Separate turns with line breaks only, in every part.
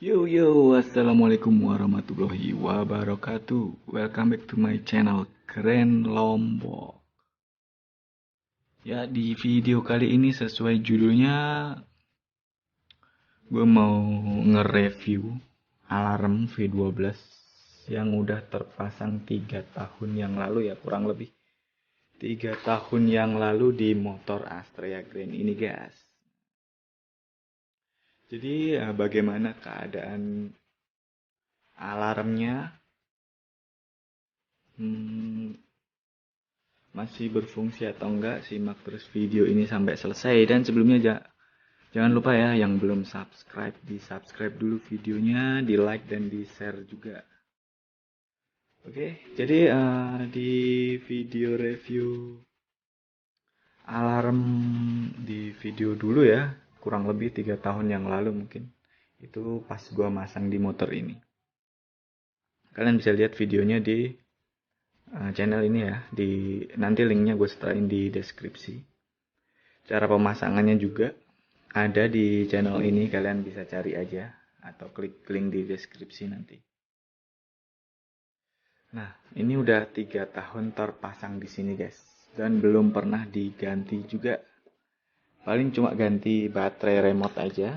Assalamualaikum warahmatullahi wabarakatuh. Welcome back to my channel Keren Lombok. Ya, di video kali ini sesuai judulnya, gue mau nge-review alarm V12 yang udah terpasang 3 tahun yang lalu ya, kurang lebih 3 tahun yang lalu di motor Astrea Grand ini, guys. Jadi, bagaimana keadaan alarmnya? Masih berfungsi atau enggak, simak terus video ini sampai selesai. Dan sebelumnya jangan lupa ya, yang belum subscribe, di subscribe dulu videonya, di like dan di share juga. Oke, jadi di video review alarm di video dulu ya, kurang lebih 3 tahun yang lalu mungkin, itu pas gua masang di motor ini. Kalian bisa lihat videonya di channel ini ya, nanti linknya gue setelin di deskripsi. Cara pemasangannya juga ada di channel ini, kalian bisa cari aja atau klik link di deskripsi nanti. Nah, ini udah 3 tahun terpasang di sini, guys, dan belum pernah diganti juga. Paling cuma ganti baterai remote aja,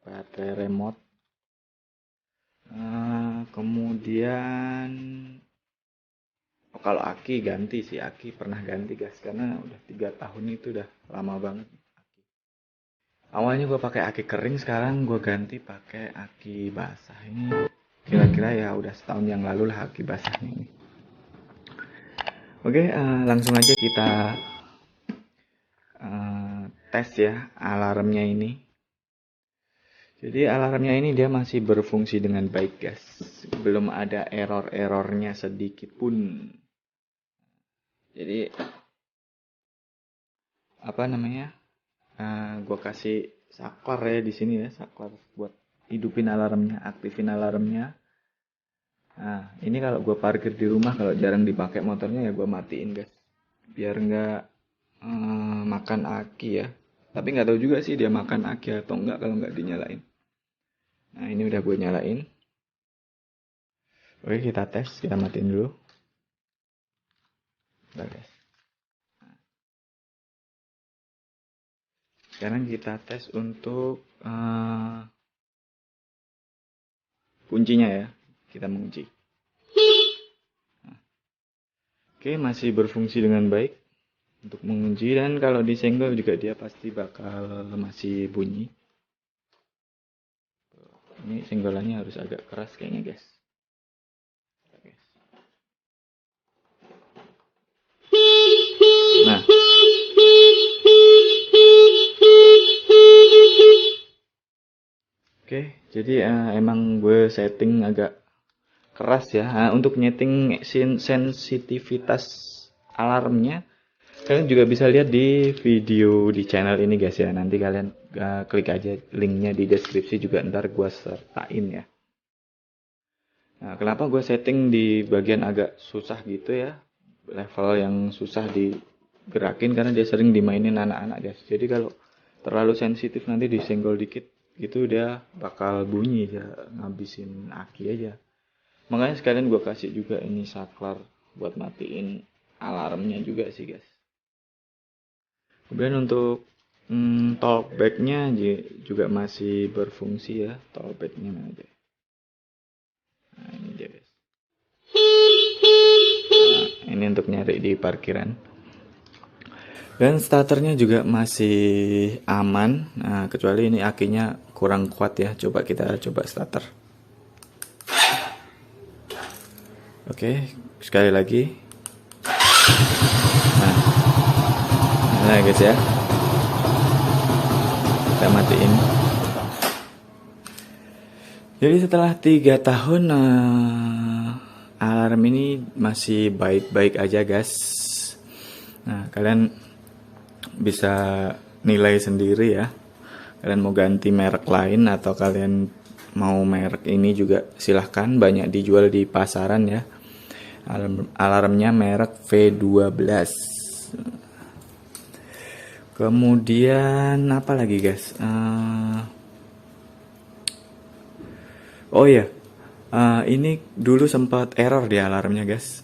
baterai remote. Kemudian kalau aki ganti sih, aki pernah ganti, guys, karena udah 3 tahun itu udah lama banget. Awalnya gue pakai aki kering, sekarang gue ganti pakai aki basah. Ini kira-kira ya udah setahun yang lalu lah aki basahnya ini. Oke, langsung aja kita tes ya alarmnya ini. Jadi alarmnya ini dia masih berfungsi dengan baik, guys. Belum ada error-errornya sedikit pun. Jadi apa namanya? Gue kasih saklar ya di sini ya, saklar buat hidupin alarmnya, aktifin alarmnya. Nah, ini kalau gue parkir di rumah, kalau jarang dipakai motornya ya gue matiin, guys, biar nggak makan aki ya. Tapi nggak tahu juga sih dia makan aki atau enggak kalau nggak dinyalain. Nah, ini udah gue nyalain. Oke, kita tes, kita matiin dulu. Udah, guys. Sekarang kita tes untuk kuncinya ya. Kita mengunci. Nah. Oke, masih berfungsi dengan baik untuk mengunci, dan kalau disenggol juga dia pasti bakal masih bunyi. Ini senggolannya harus agak keras kayaknya, guys. Nah, oke, jadi emang gue setting agak keras ya. Untuk nyeting sensitivitas alarmnya, kalian juga bisa lihat di video di channel ini, guys ya. Nanti kalian klik aja linknya di deskripsi juga, ntar gue sertain ya. Nah, kenapa gue setting di bagian agak susah gitu ya, level yang susah digerakin, karena dia sering dimainin anak-anak, guys. Jadi kalau terlalu sensitif nanti disenggol dikit gitu dia bakal bunyi ya, ngabisin aki aja. Makanya sekalian gue kasih juga ini saklar buat matiin alarmnya juga sih, guys. Kemudian untuk talkbacknya juga masih berfungsi ya. Talkbacknya mana aja. Nah, ini dia, guys. Nah, ini untuk nyari di parkiran. Dan starternya juga masih aman. Nah, kecuali ini akinya kurang kuat ya. Kita coba starter. Oke, sekali lagi. Nah, guys ya. Kita matiin. Jadi setelah 3 tahun alarm ini masih baik-baik aja, guys. Nah, kalian bisa nilai sendiri ya. Kalian mau ganti merek lain atau kalian mau merek ini juga silahkan, banyak dijual di pasaran ya. Alarmnya merek V12. Kemudian apa lagi, guys? Oh iya, ini dulu sempat error di alarmnya guys.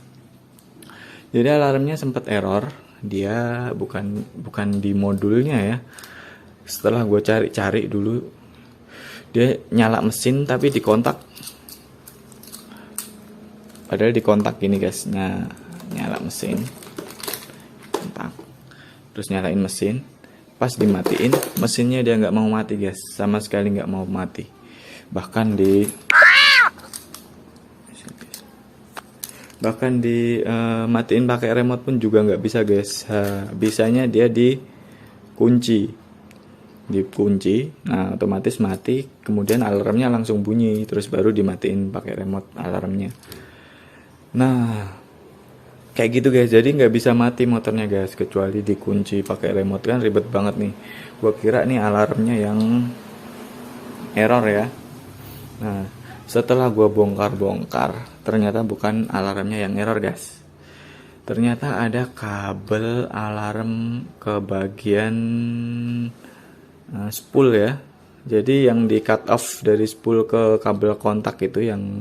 Jadi alarmnya sempat error, dia bukan bukan di modulnya ya. Setelah gue cari-cari dulu, dia nyala mesin tapi di kontak. Padahal di kontak gini guys, nyala mesin, kontak, terus nyalain mesin. Pas dimatiin, mesinnya dia nggak mau mati guys, sama sekali nggak mau mati. Bahkan matiin pakai remote pun juga nggak bisa guys. Bisanya dia dikunci, nah otomatis mati, kemudian alarmnya langsung bunyi, terus baru dimatiin pakai remote alarmnya. Nah kayak gitu guys, jadi nggak bisa mati motornya guys kecuali dikunci pakai remote, kan ribet banget nih. Gua kira nih alarmnya yang error ya. Nah setelah gua bongkar ternyata bukan alarmnya yang error guys. Ternyata ada kabel alarm ke bagian spool ya. Jadi yang di cut off dari spool ke kabel kontak itu yang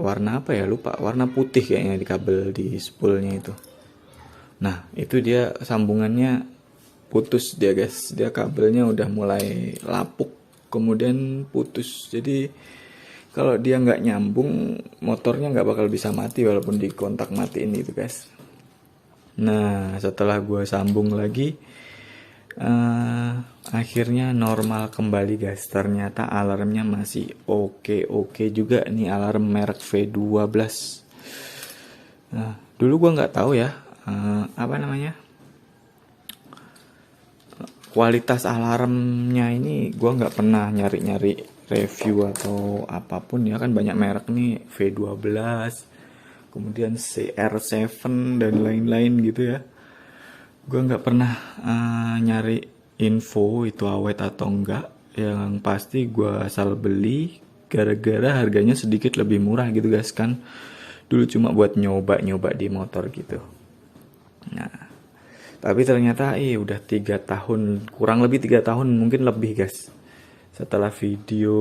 warna apa ya, lupa, warna putih kayaknya di kabel di spoolnya itu. Nah itu dia sambungannya putus dia guys, dia kabelnya udah mulai lapuk kemudian putus. Jadi kalau dia nggak nyambung, motornya nggak bakal bisa mati walaupun di kontak matiin itu guys. Nah setelah gue sambung lagi, akhirnya normal kembali guys. Ternyata alarmnya masih oke juga nih, alarm merek V12. Nah dulu gue nggak tahu ya, apa namanya, kualitas alarmnya ini. Gue nggak pernah nyari review atau apapun ya, kan banyak merek nih, V12, kemudian CR7 dan lain-lain gitu ya. Gue nggak pernah nyari info itu awet atau enggak. Yang pasti gue asal beli gara-gara harganya sedikit lebih murah gitu guys, kan dulu cuma buat nyoba di motor gitu. Nah tapi ternyata udah 3 tahun, kurang lebih 3 tahun, mungkin lebih guys. Setelah video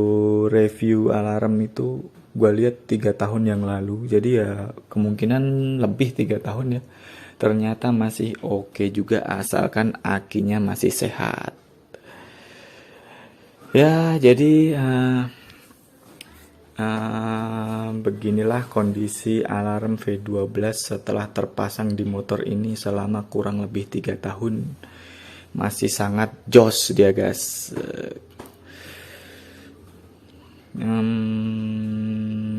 review alarm itu gue lihat 3 tahun yang lalu, jadi ya kemungkinan lebih 3 tahun ya. Ternyata masih oke juga asalkan akinya masih sehat. Ya jadi beginilah kondisi alarm V12 setelah terpasang di motor ini selama kurang lebih 3 tahun. Masih sangat jos dia guys.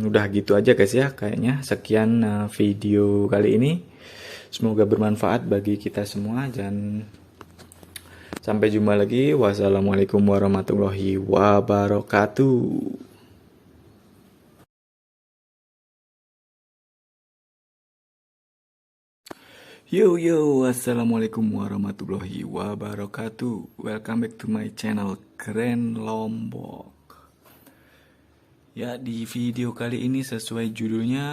Udah gitu aja guys ya kayaknya. Sekian video kali ini. Semoga bermanfaat bagi kita semua dan sampai jumpa lagi. Wassalamualaikum warahmatullahi wabarakatuh. Yo, assalamualaikum warahmatullahi wabarakatuh. Welcome back to my channel Keren Lombok. Ya di video kali ini sesuai judulnya,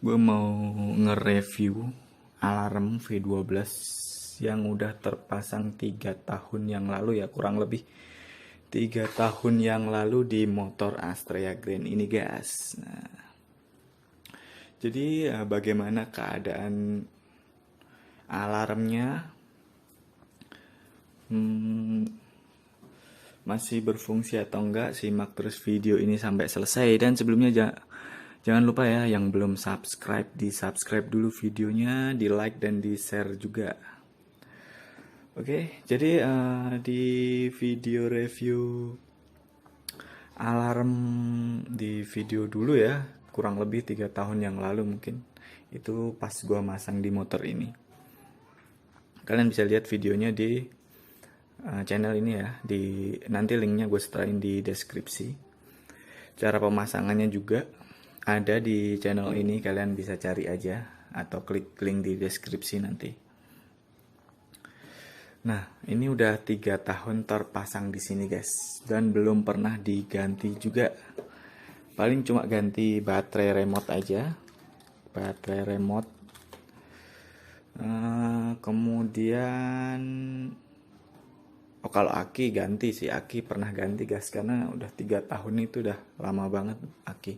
gue mau nge-review alarm V12 yang udah terpasang 3 tahun yang lalu ya, kurang lebih 3 tahun yang lalu di motor Astrea Grand ini guys. Nah, jadi bagaimana keadaan alarmnya, masih berfungsi atau enggak, simak terus video ini sampai selesai. Dan sebelumnya jangan lupa ya, yang belum subscribe, di subscribe dulu videonya, di like dan di share juga. Oke, jadi di video review alarm di video dulu ya, kurang lebih 3 tahun yang lalu mungkin, itu pas gua masang di motor ini. Kalian bisa lihat videonya di channel ini ya, nanti linknya gue setelin di deskripsi. Cara pemasangannya juga ada di channel ini, kalian bisa cari aja atau klik link di deskripsi nanti. Nah ini udah 3 tahun terpasang di sini guys, dan belum pernah diganti juga. Paling cuma ganti baterai remote aja, baterai remote. Kemudian Oh, kalau aki ganti sih, aki pernah ganti guys, karena udah 3 tahun itu udah lama banget aki.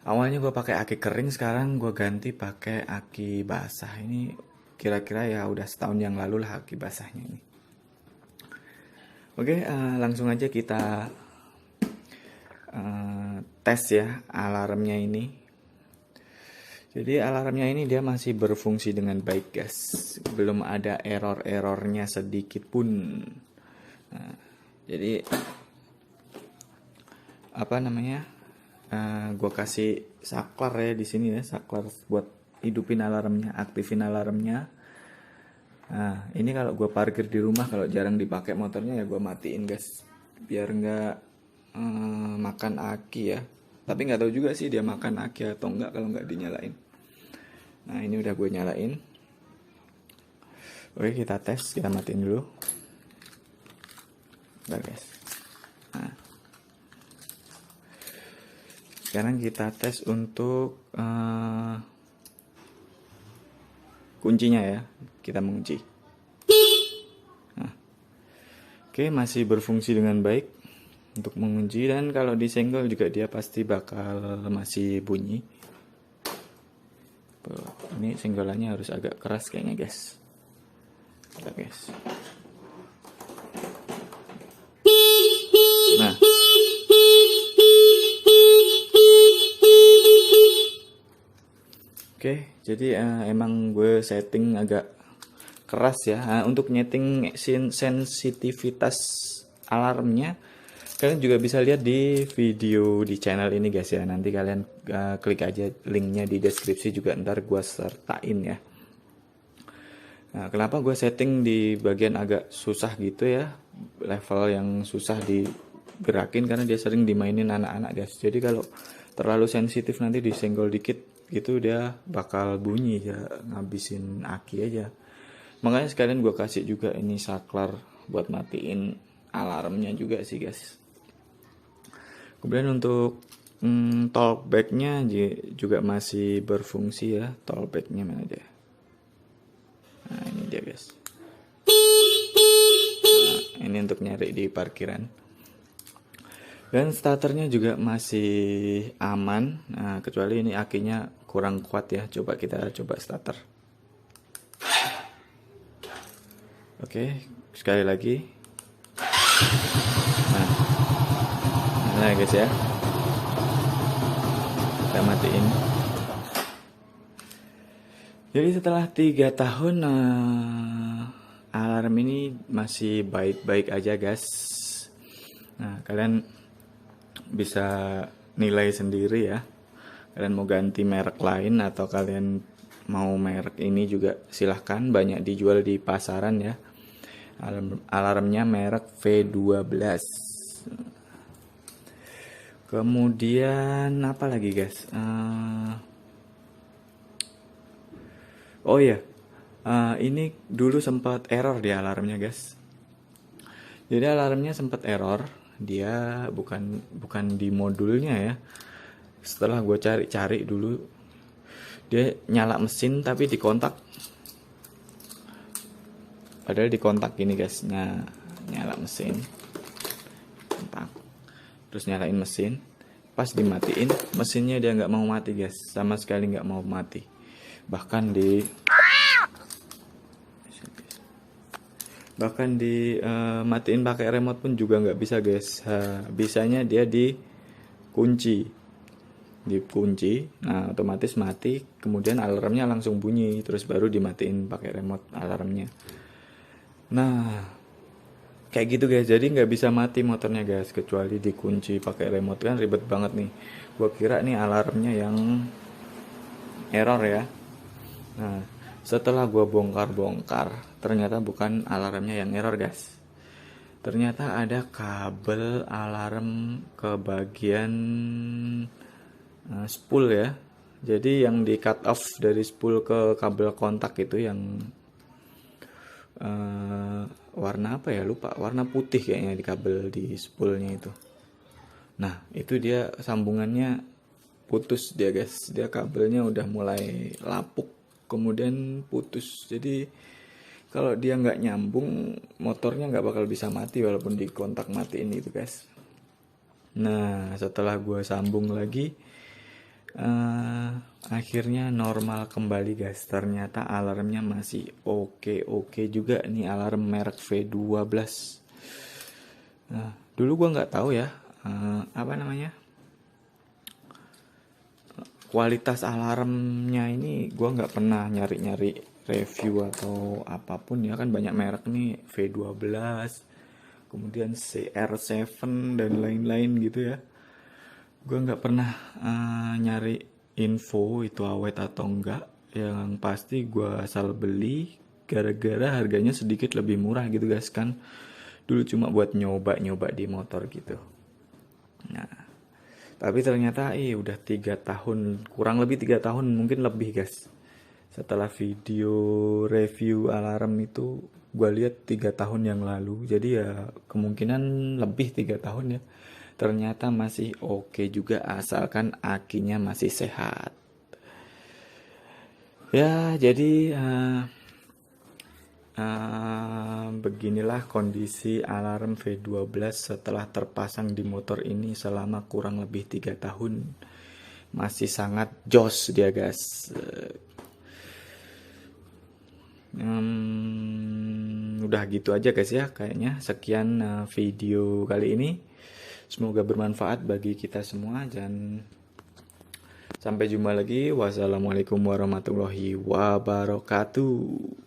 Awalnya gue pakai aki kering, sekarang gue ganti pakai aki basah. Ini kira-kira ya udah setahun yang lalu lah aki basahnya ini. Oke, langsung aja kita tes ya alarmnya ini. Jadi alarmnya ini dia masih berfungsi dengan baik guys, belum ada error-errornya sedikit pun. Nah, jadi apa namanya? Gue kasih saklar ya di sini ya, saklar buat hidupin alarmnya, aktifin alarmnya. Nah, ini kalau gue parkir di rumah, kalau jarang dipakai motornya ya gue matiin guys, biar nggak makan aki ya. Tapi nggak tahu juga sih dia makan aki atau enggak kalau nggak dinyalain. Nah, ini udah gue nyalain. Oke, kita tes, kita matiin dulu. Bentar guys. Nah, sekarang kita tes untuk kuncinya ya. Kita mengunci. Nah, oke, masih berfungsi dengan baik untuk mengunci, dan kalau disenggol juga dia pasti bakal masih bunyi. Ini senggolannya harus agak keras kayaknya guys. Bentar guys. Nah, oke, jadi emang gue setting agak keras ya. Untuk nyeting sensitivitas alarmnya, kalian juga bisa lihat di video di channel ini guys ya. Nanti kalian klik aja linknya di deskripsi juga, ntar gue sertain ya. Nah, kenapa gue setting di bagian agak susah gitu ya, level yang susah digerakin, karena dia sering dimainin anak-anak guys. Jadi kalau terlalu sensitif nanti disenggol dikit gitu dia bakal bunyi ya, ngabisin aki aja. Makanya sekalian gue kasih juga ini saklar buat matiin alarmnya juga sih guys. Kemudian untuk talkbacknya juga masih berfungsi ya. Talkbacknya mana aja? Nah, ini dia guys. Nah, ini untuk nyari di parkiran. Dan starternya juga masih aman. Nah, kecuali ini akinya kurang kuat ya. Coba kita coba starter. Oke, sekali lagi. Nah guys ya, kita matiin. Jadi setelah 3 tahun alarm ini masih baik-baik aja guys. Nah, kalian bisa nilai sendiri ya. Kalian mau ganti merek lain atau kalian mau merek ini juga silahkan, banyak dijual di pasaran ya. Alarmnya merek V12. Kemudian apa lagi guys? Oh iya, ini dulu sempat error di alarmnya guys. Jadi alarmnya sempat error, dia bukan di modulnya ya. Setelah gue cari-cari dulu, dia nyala mesin tapi di kontak. Padahal di kontak gini guys, nyala mesin, kontak. Terus nyalain mesin, pas dimatiin mesinnya dia nggak mau mati guys, sama sekali nggak mau mati. Bahkan matiin pakai remote pun juga nggak bisa guys. Bisanya dia dikunci, nah otomatis mati, kemudian alarmnya langsung bunyi, terus baru dimatiin pakai remote alarmnya. Nah, kayak gitu guys, jadi nggak bisa mati motornya guys, kecuali dikunci pakai remote, kan ribet banget nih. Gua kira nih alarmnya yang error ya. Nah, setelah gua bongkar-bongkar, ternyata bukan alarmnya yang error guys. Ternyata ada kabel alarm ke bagian spool ya. Jadi yang di cut off dari spool ke kabel kontak itu yang warna apa ya, lupa, warna putih kayaknya di kabel di spoolnya itu. Nah, itu dia sambungannya putus dia guys, dia kabelnya udah mulai lapuk kemudian putus. Jadi kalau dia nggak nyambung, motornya nggak bakal bisa mati walaupun di kontak matiin itu guys. Nah, setelah gue sambung lagi, eh, akhirnya normal kembali guys. Ternyata alarmnya masih oke-oke juga nih, alarm merek V12. Nah, dulu gue nggak tahu ya, apa namanya, kualitas alarmnya ini. Gue nggak pernah nyari-nyari review atau apapun ya, kan banyak merek nih, V12, kemudian CR7 dan lain-lain gitu ya. Gue nggak pernah nyari info itu awet atau enggak. Yang pasti gue asal beli gara-gara harganya sedikit lebih murah gitu guys, kan dulu cuma buat nyoba-nyoba di motor gitu. Nah, tapi ternyata udah 3 tahun, kurang lebih 3 tahun, mungkin lebih guys. Setelah video review alarm itu gue lihat 3 tahun yang lalu, jadi ya kemungkinan lebih 3 tahun ya. Ternyata masih oke juga asalkan akinya masih sehat. Ya, jadi beginilah kondisi alarm V12 setelah terpasang di motor ini selama kurang lebih 3 tahun. Masih sangat jos dia guys. Udah gitu aja guys ya kayaknya. Sekian video kali ini. Semoga bermanfaat bagi kita semua dan sampai jumpa lagi. Wassalamualaikum warahmatullahi wabarakatuh.